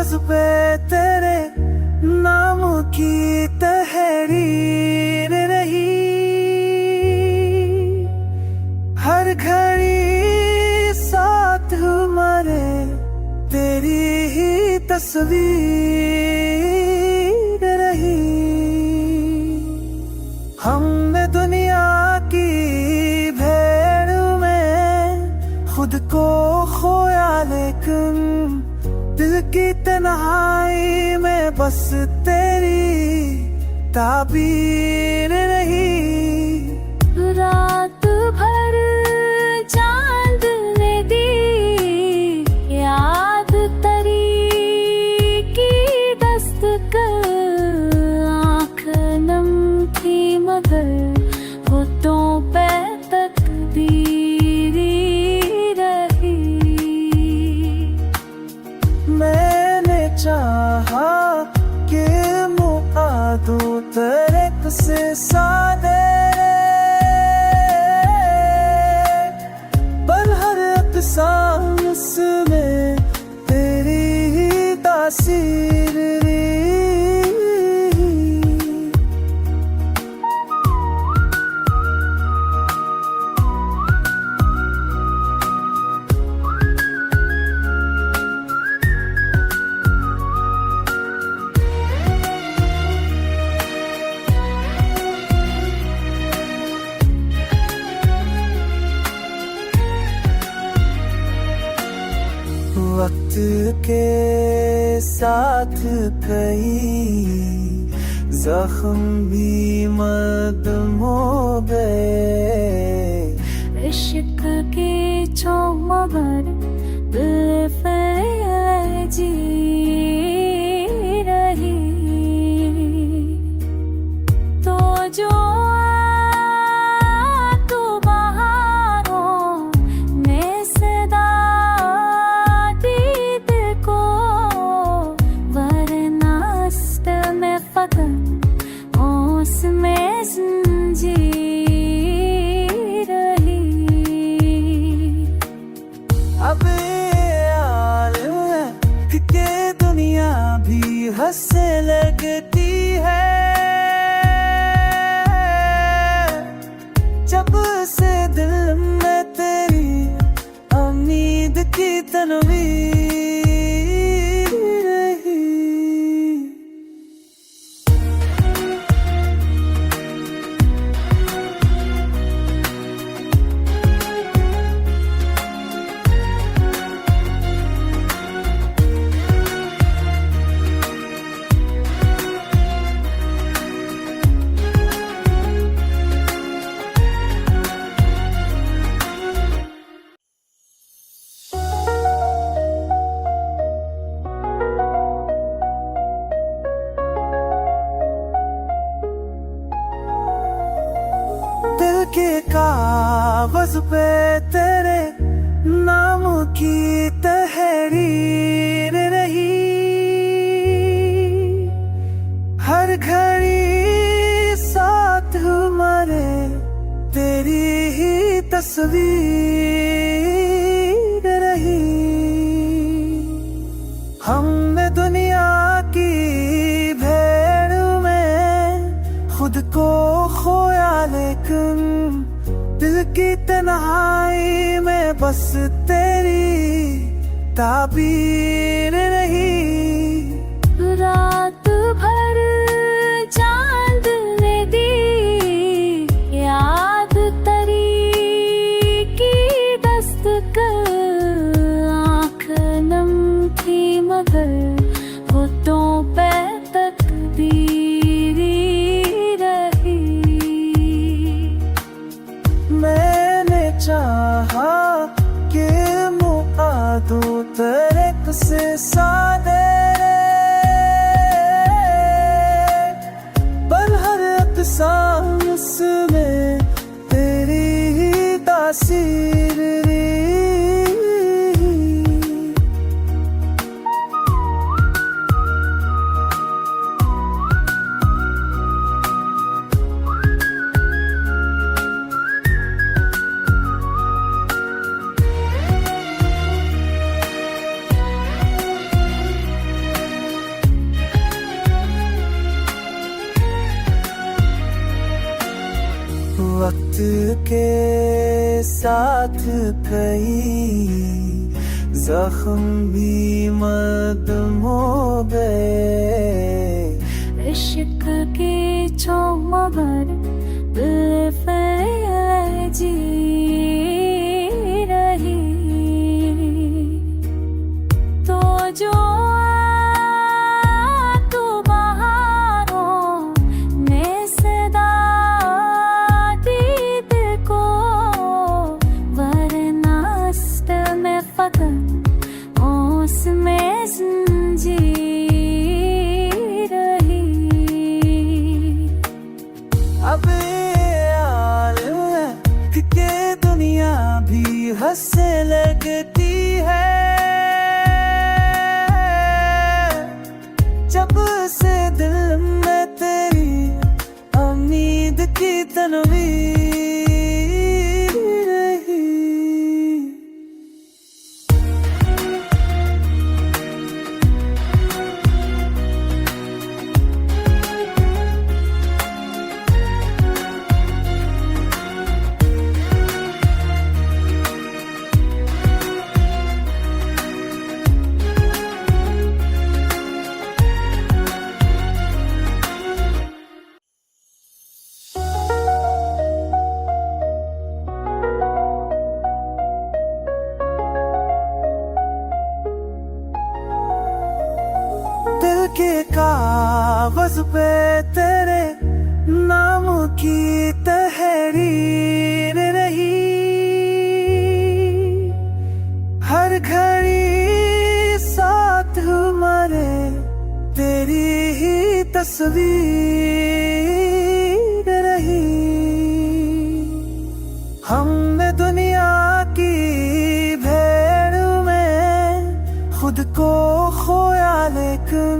कागज पे तेरे नाम की तहरीर रही, हर घड़ी साथ हमारे तेरी ही तस्वीर रही। हमने दुनिया की भीड़ में खुद को खोया, लेकिन दिल की तन्हाई में बस तेरी ताबीर रही। रात भर चांद ने दी याद तरी की दस्तक, आँख नम थी मगर होठों पे तकदीर रही। मैंने चाहा कि मुआदू तरक से सादे, पर हर अफसानस में तेरी ही तासीर रही। वक्त के साथ कई जख्म भी मदम हो गए, इश्क के चौमगर बेफिक्र जी रही। तो जो तू बहारों में सदा दीद को, वरना अस्त में फकर ओस में जंजीर रही। अब ये आलम है कि दुनिया भी हंसने लगती है, जब से दिल में तेरी उम्मीद की तनवीर रही। दिल के कागज पे तेरे नाम की तहरीर रही, हर घड़ी साथ हमारे तेरी ही तस्वीर रही। हमने दुनिया की भीड़ में खुद को खोया, लेकिन दिल की तन्हाई में बस तेरी ताबीर रही। रात भर चांद ने दी याद तरी की दस्तक, आँख नम थी मगर होठों पे तकदीर रही। मैंने चाहा कि मुआदू तरक से वक्त के साथ कई जख्म भी मदम हो गए। इश्क के चौमगर बेफिक्र जी रही, तो जो तू बहारों ने सदा दीद को, वरना स्टिल में फकर उसमें जंजीर रही। अब ये आलम है कि दुनिया भी हंसने लगती है, जब से दिल में तेरी उम्मीद की तनवीर रही। दिल के कागज पे तेरे नाम की तहरीर रही, हर घड़ी साथ हमारे तेरी ही तस्वीर रही। हमने दुनिया की भेड़ में खुद को खोया, लेकिन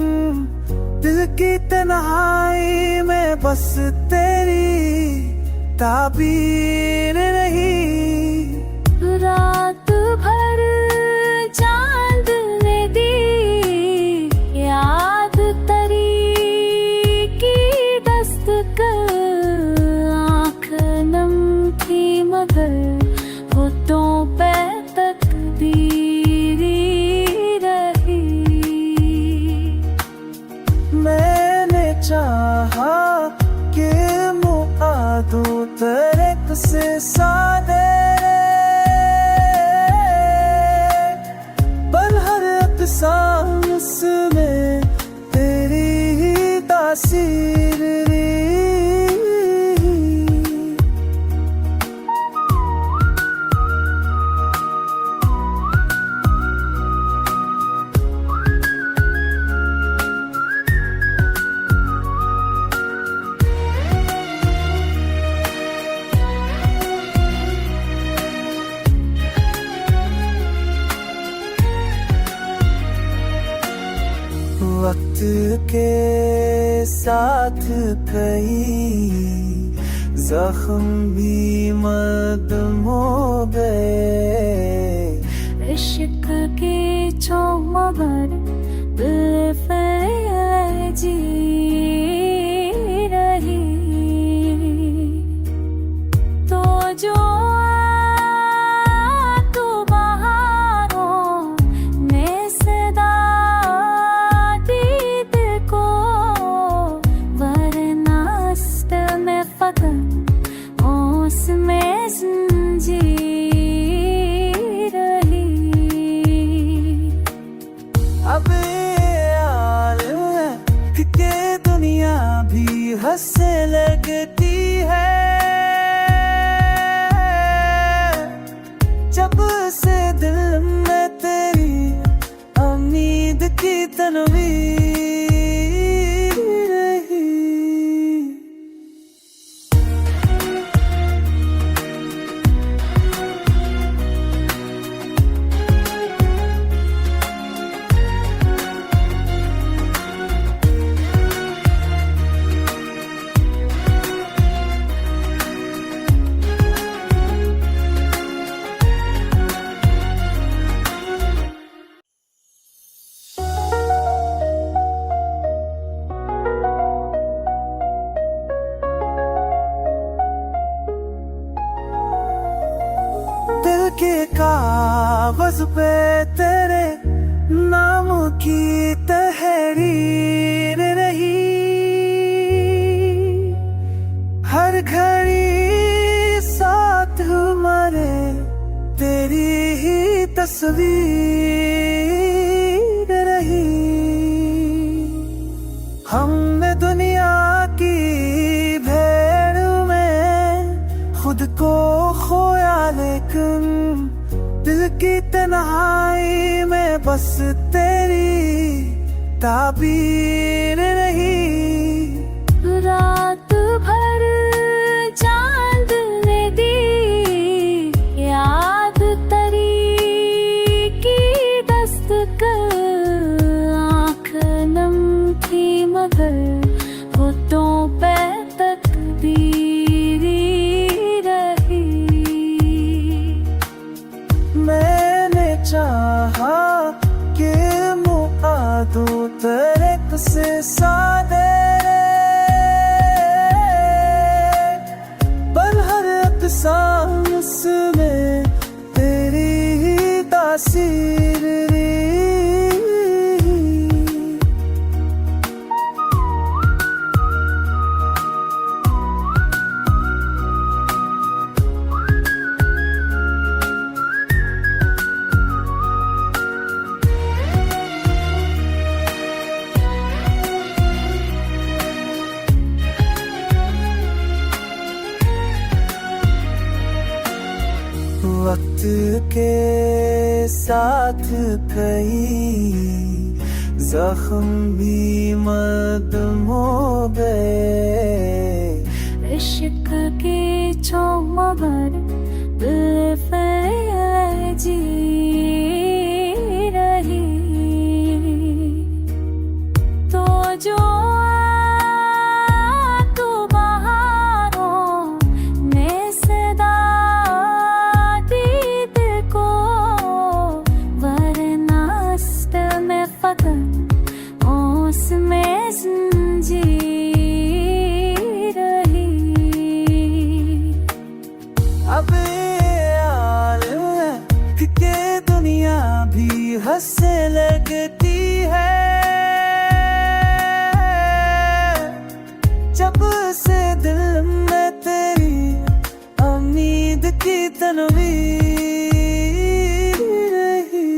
दिल की तन्हाई में बस तेरी ताबीर रही। रात भर चांद ने दी याद तरी की दस्तक, आँख नम थी मगर होठों पे तकदीरी रही। मैंने चाहा कि मुआदों तरक से सादे, पर हर अफसास में तेरी ही तासीर रही। वक्त के साथ कई जख्म भी मदम हो गए। इश्क के चौमगर बेफिक्र जी रही, तो जो तू बहारों ने सदा दीद को, वरना स्टिल में फकर उसमें जंजीर रही। अब ये आलम है कि दुनिया भी हंसने लगती है, जब से दिल में तेरी उम्मीद की तनवीर रही। कागज पे तेरे नाम की तहरीर रही, हर घड़ी साथ हमारे तेरी ही तस्वीर रही। हमने दुनिया की भीड़ में खुद को खोया, लेकिन दिल की तन्हाई में बस तेरी ताबीर रही। रात भर चांद ने दी याद तेरी की दस्तक, आँख नम थी मगर होठों पे तकदीरी रही। मैंने चाहा कि मुआदू तेरे से सादे, पर हर सांस में तेरी ही तासीर रही। वक्त के साथ कई जख्म भी मदम हो गए, इश्क के छो मगर जी रही। तो जो तू बहारों में सदा दीद को, वरना अस्त में फकर ओस में जंजीर रही। अब ये आलम है कि दुनिया भी हंसने लगती है, जब से दिल में तेरी उम्मीद की तनवीर रही।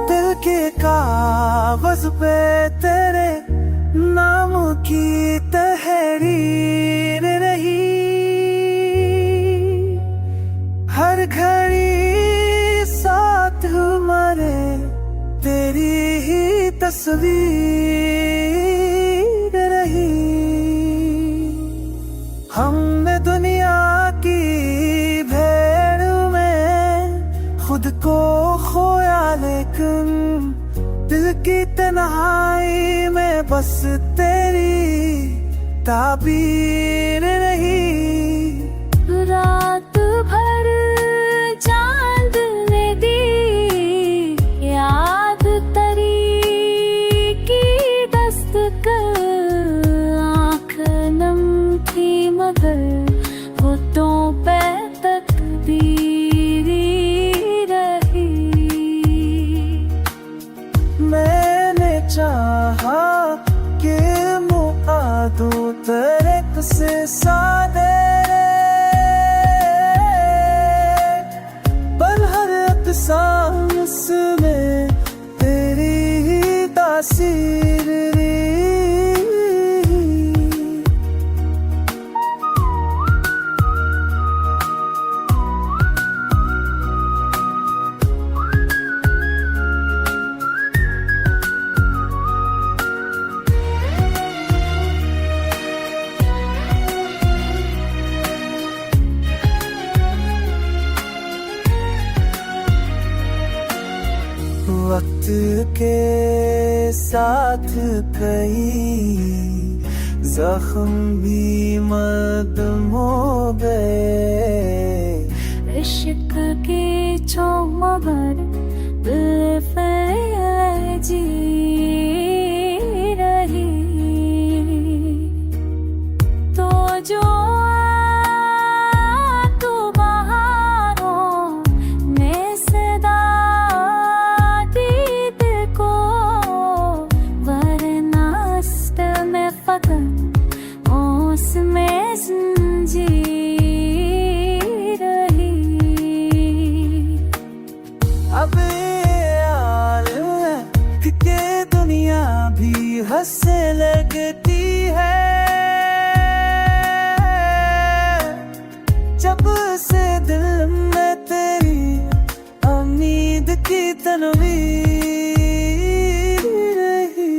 दिल के कागज पे तेरे नाम की तहरीर रही, हर घड़ी साथ हमारे तेरी ही तस्वीर रही। हमने दुनिया की भीड़ में खुद को खोया, लेकिन दिल की तन्हाई में बस तेरी ताबीर रही। रात भर चांद ने दी याद तेरी की दस्तक, आँख नम थी मगर होठों पे तकदीरी रही। मैंने चाहा कि मुआदू तेरे से सादे, पर हर सांस में तेरी ही तासीर रही। वक्त के साथ कई जख्म भी मदम हो गए। इश्क के चौमगर बेफिक्र जी रही, तो जो तू बहारों में सदा दीद को, वरना अस्त में फकर ओस में जंजीर रही। अब ये आलम है कि दुनिया भी हंसने लगती है, जब से दिल में तेरी उम्मीद की तनवीर रही।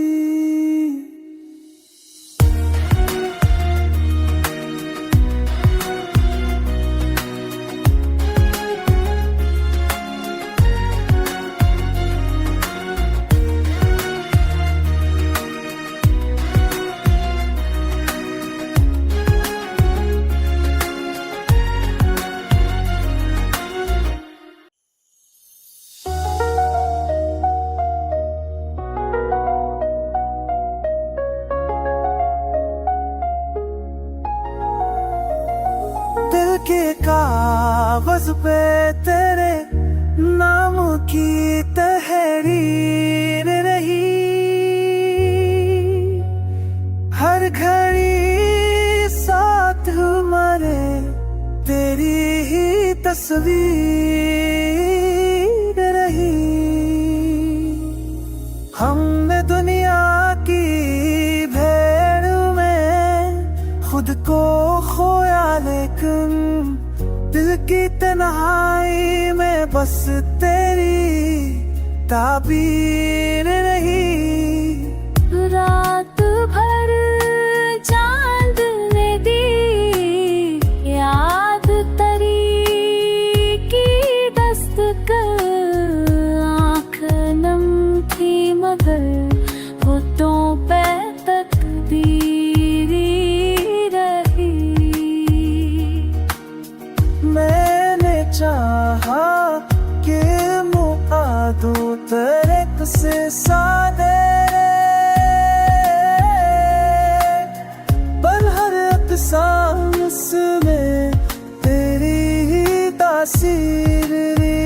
दिल के कागज पे तेरे नाम की तहरीर रही, हर घड़ी साथ हमारे तेरी ही तस्वीर रही। हमने दुनिया की भेड़ में खुद को खोया, लेकिन दिल की तन्हाई में बस तेरी ताबीर रही। रात भर चांद ने दी याद तरी की दस्तक, आँख नम थी मगर होठों पे तकदीर रही। मैंने चाहा कि मुआदू तरक से सादे, पर हर अफसास में तेरी ही तासीर रही।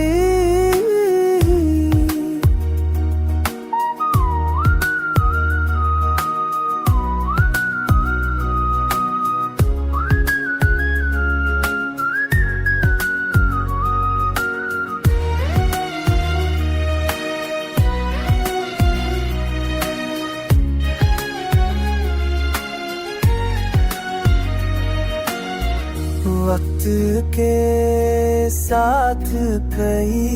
वक्त के साथ कई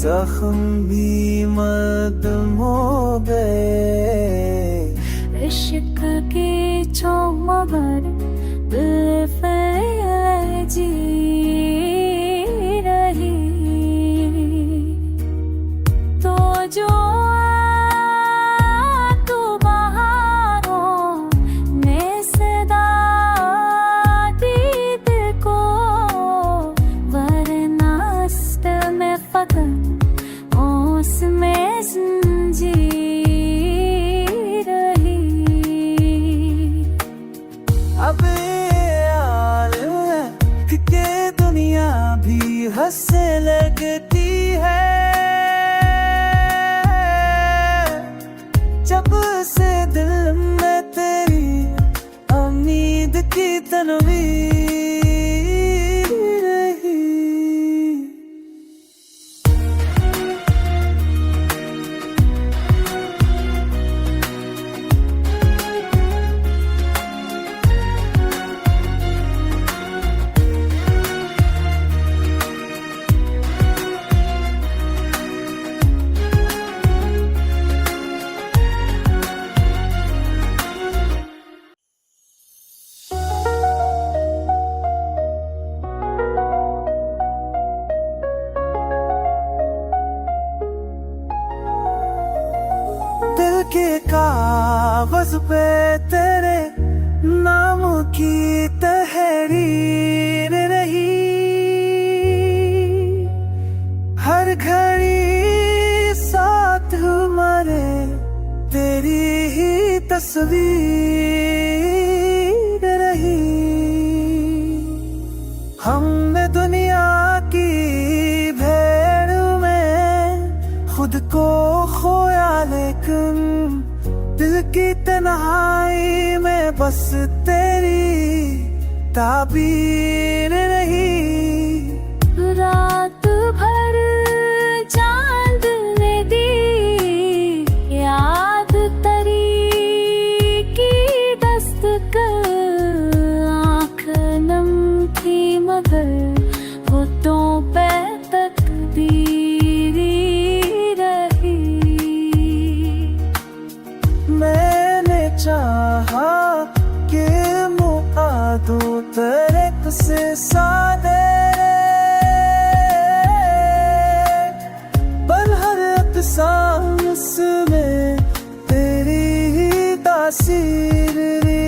जख्म भी मदम हो गए। इश्क के चौमगर बेफिक्र जी रही, तो जो तू बहारों में सदा दीद को, वरना अस्त में फकर ओस में जंजीर रही। अब ये आलम है कि दुनिया भी हंसने लगती है, जब से दिल में तेरी उम्मीद की तनवीर रही। के कागज पे तेरे नाम की तहरीर रही, हर घड़ी साथ हमारे तेरी ही तस्वीर रही। हमने दुनिया की भीड़ में खुद को खोया, लेकिन दिल की तन्हाई में बस तेरी ताबीर रही। रात भर चांद ने दी याद तरी की दस्तक, आँख नम थी मगर होठों पे तकदीरी रही। मैंने चाहा कि मुआ दूं तेरे से सादे, पर हर सांस में तेरी ही तासीर रही।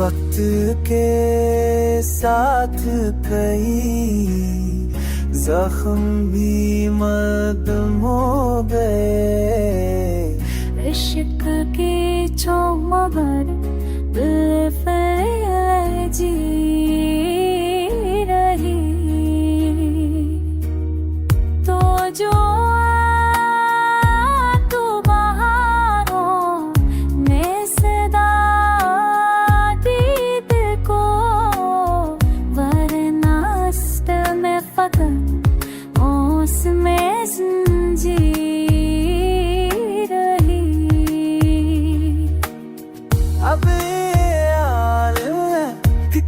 वक्त के साथ कई जख्म भी मदम हो गए, इश्क के चौमगर जी रही। तो जो तू बहारों ने सदा दीद को, वरना में फकर ओस में जंजीर रही। अब यार कि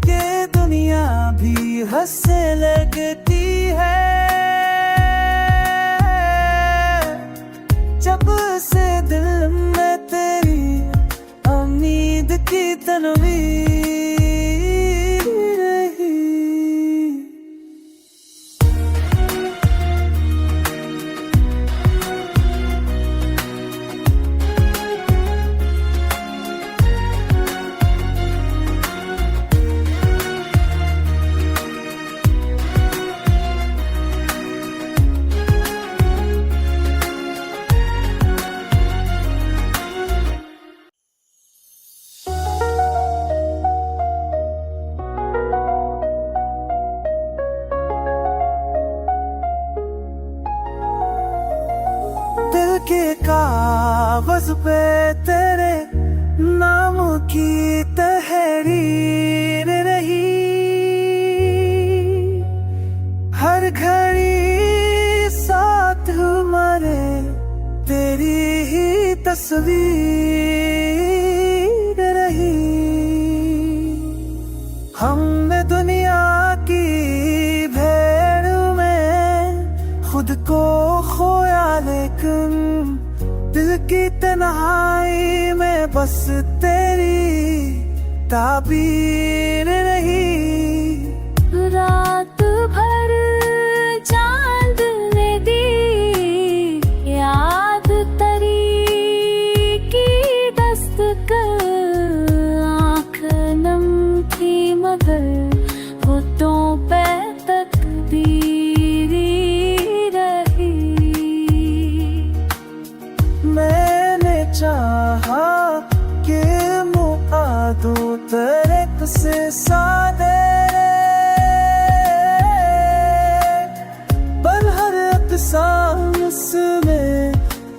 दुनिया भी हंसने लगती है, जब से दिल में तेरी उम्मीद की तनवीर रही। दिल के कागज पे तेरे नाम की तहरीर रही, हर घड़ी साथ हमारे तेरी ही तस्वीर रही। हमने दुनिया की भीड़ में खुद को खोया, लेकिन दिल की तन्हाई में बस तेरी ताबीर रही। रात भर चांद ने दी याद तरी की दस्तक, आँख नम थी मगर होठों पे तकदीरी रही। मैंने चाहा कि मुआ दूं तेरे से सादे, पर हर सांस में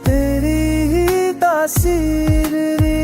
तेरी ही तासीर रही।